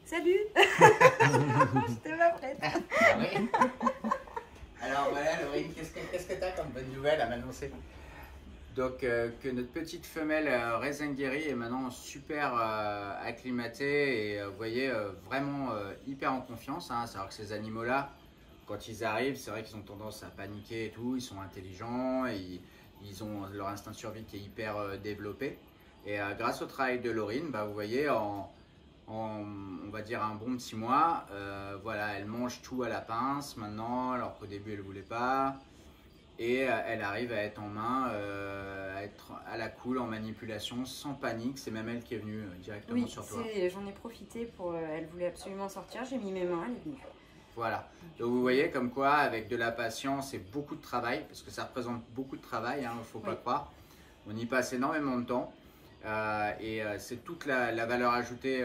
Salut. J'étais pas prête. Ah oui. Alors voilà, Laurine, qu'est-ce que tu as comme bonne nouvelle à m'annoncer? Donc que notre petite femelle Rézingueri est maintenant super acclimatée et vous voyez vraiment hyper en confiance. Hein. C'est-à-dire que ces animaux-là, quand ils arrivent, c'est vrai qu'ils ont tendance à paniquer et tout. Ils sont intelligents, et ils ont leur instinct de survie qui est hyper développé. Et grâce au travail de Laurine, bah, vous voyez, on va dire un bon petit mois, voilà, elle mange tout à la pince maintenant, alors qu'au début elle ne voulait pas. Et elle arrive à être en main, à être à la cool, en manipulation, sans panique. C'est même elle qui est venue directement sur toi. Oui, j'en ai profité pour... elle voulait absolument sortir, j'ai mis mes mains, elle est venue. Voilà. Donc vous voyez comme quoi, avec de la patience et beaucoup de travail, parce que ça représente beaucoup de travail, il ne faut pas croire. On y passe énormément de temps. C'est toute la valeur ajoutée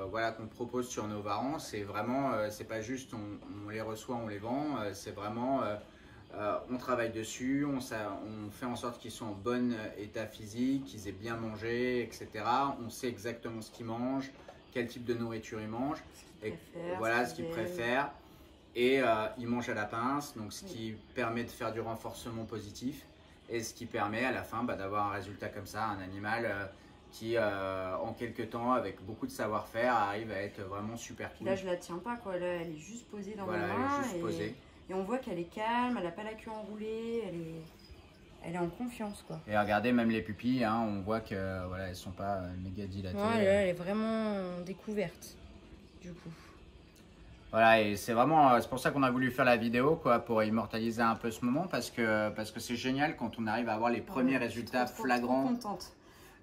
voilà, qu'on propose sur nos varans. C'est vraiment, c'est pas juste on les reçoit, on les vend. C'est vraiment... on travaille dessus, on fait en sorte qu'ils soient en bon état physique, qu'ils aient bien mangé, etc. On sait exactement ce qu'ils mangent, quel type de nourriture ils mangent, voilà ce qu'ils préfèrent. Et ils mangent à la pince, donc ce qui permet de faire du renforcement positif et ce qui permet à la fin d'avoir un résultat comme ça, un animal qui en quelques temps, avec beaucoup de savoir-faire, arrive à être vraiment super cool. Là je la tiens pas quoi, là elle est juste posée dans mes mains. Elle est juste posée. Et on voit qu'elle est calme, elle n'a pas la queue enroulée, elle est en confiance quoi. Et regardez, même les pupilles, hein, on voit que voilà, elles sont pas méga dilatées. Ouais, elle est vraiment découverte du coup. Voilà, et c'est vraiment, c'est pour ça qu'on a voulu faire la vidéo, quoi, pour immortaliser un peu ce moment, parce que c'est génial quand on arrive à avoir les premiers résultats flagrants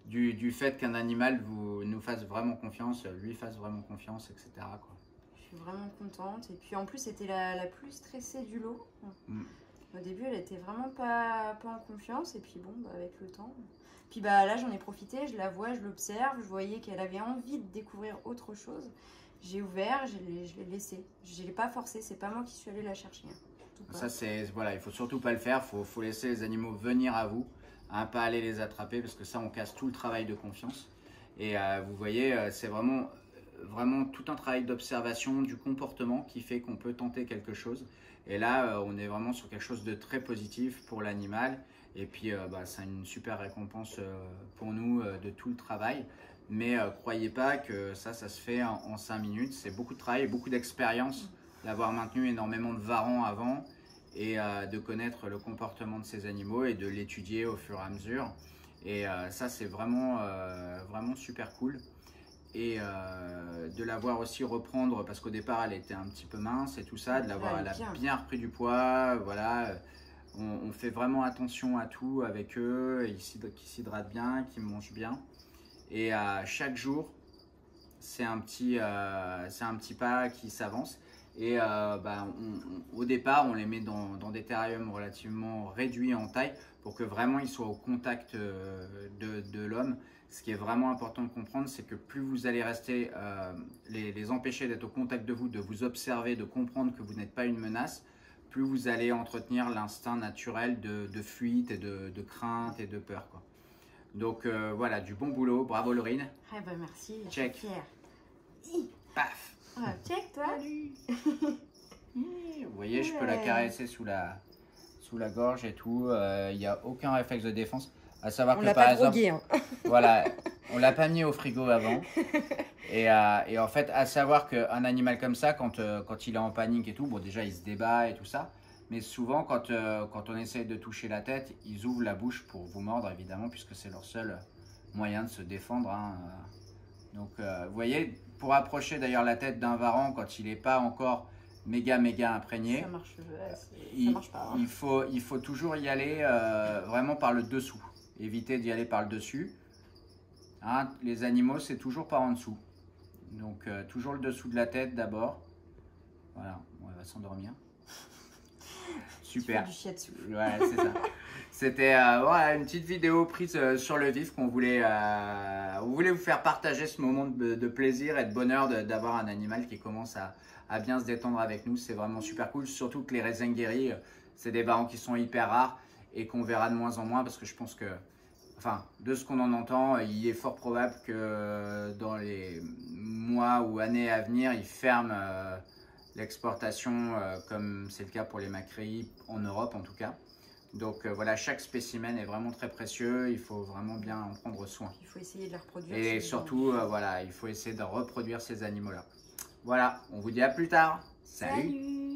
du fait qu'un animal nous fasse vraiment confiance, lui fasse vraiment confiance, etc. quoi. Je suis vraiment contente. Et puis en plus, c'était la plus stressée du lot. Au début, elle était vraiment pas en confiance. Et puis bon, avec le temps. Puis là, j'en ai profité. Je la vois, je l'observe. Je voyais qu'elle avait envie de découvrir autre chose. J'ai ouvert, je l'ai laissée. Je ne l'ai pas forcée. C'est pas moi qui suis allée la chercher. Ça, voilà, il faut surtout pas le faire. Faut laisser les animaux venir à vous, hein, pas aller les attraper, parce que ça, on casse tout le travail de confiance. Et vous voyez, c'est vraiment tout un travail d'observation du comportement qui fait qu'on peut tenter quelque chose. Et là, on est vraiment sur quelque chose de très positif pour l'animal. Et puis, c'est une super récompense pour nous de tout le travail. Mais croyez pas que ça se fait en 5 minutes. C'est beaucoup de travail et beaucoup d'expérience d'avoir maintenu énormément de varans avant et de connaître le comportement de ces animaux et de l'étudier au fur et à mesure. Et ça, c'est vraiment super cool. Et de la voir aussi reprendre, parce qu'au départ elle était un petit peu mince et tout ça, de la voir, elle a bien repris du poids, voilà. On fait vraiment attention à tout avec eux, qui s'hydratent bien, qui mangent bien. Et chaque jour, c'est un petit pas qui s'avance. Et au départ, on les met dans des terrariums relativement réduits en taille pour que vraiment ils soient au contact de l'homme. Ce qui est vraiment important de comprendre, c'est que plus vous allez rester, les empêcher d'être au contact de vous observer, de comprendre que vous n'êtes pas une menace, plus vous allez entretenir l'instinct naturel de fuite et de crainte et de peur, quoi. Donc voilà, du bon boulot, bravo Laurine. Ah bah merci, check. Je suis fière. Paf. Ah, check toi. Vous voyez, je peux la caresser sous la gorge et tout, il n'y a aucun réflexe de défense. À savoir on que l'a par pas exemple, drogué, hein. Voilà, on l'a pas mis au frigo avant. Et en fait, à savoir qu'un animal comme ça, quand il est en panique et tout, bon déjà il se débat et tout ça, mais souvent quand on essaie de toucher la tête, ils ouvrent la bouche pour vous mordre évidemment, puisque c'est leur seul moyen de se défendre. Hein. Donc vous voyez, pour approcher d'ailleurs la tête d'un varan quand il n'est pas encore méga imprégné, ça marche pas. Hein. Il faut toujours y aller vraiment par le dessous. Éviter d'y aller par le dessus. Hein, les animaux, c'est toujours par en dessous. Donc, toujours le dessous de la tête d'abord. Voilà, bon, elle va s'endormir. Super. Tu fais du shiatsu. Ouais, c'est ça. C'était voilà, une petite vidéo prise sur le vif qu'on voulait, vous faire partager ce moment de plaisir et de bonheur d'avoir un animal qui commence à bien se détendre avec nous. C'est vraiment super cool. Surtout que les Rézingueri, c'est des varans qui sont hyper rares et qu'on verra de moins en moins, parce que je pense que, enfin, de ce qu'on en entend, il est fort probable que dans les mois ou années à venir, ils ferment l'exportation, comme c'est le cas pour les macréis en Europe en tout cas. Donc voilà, chaque spécimen est vraiment très précieux, il faut vraiment bien en prendre soin. Il faut essayer de les reproduire. Et surtout, voilà, il faut essayer de reproduire ces animaux-là. Voilà, on vous dit à plus tard. Salut.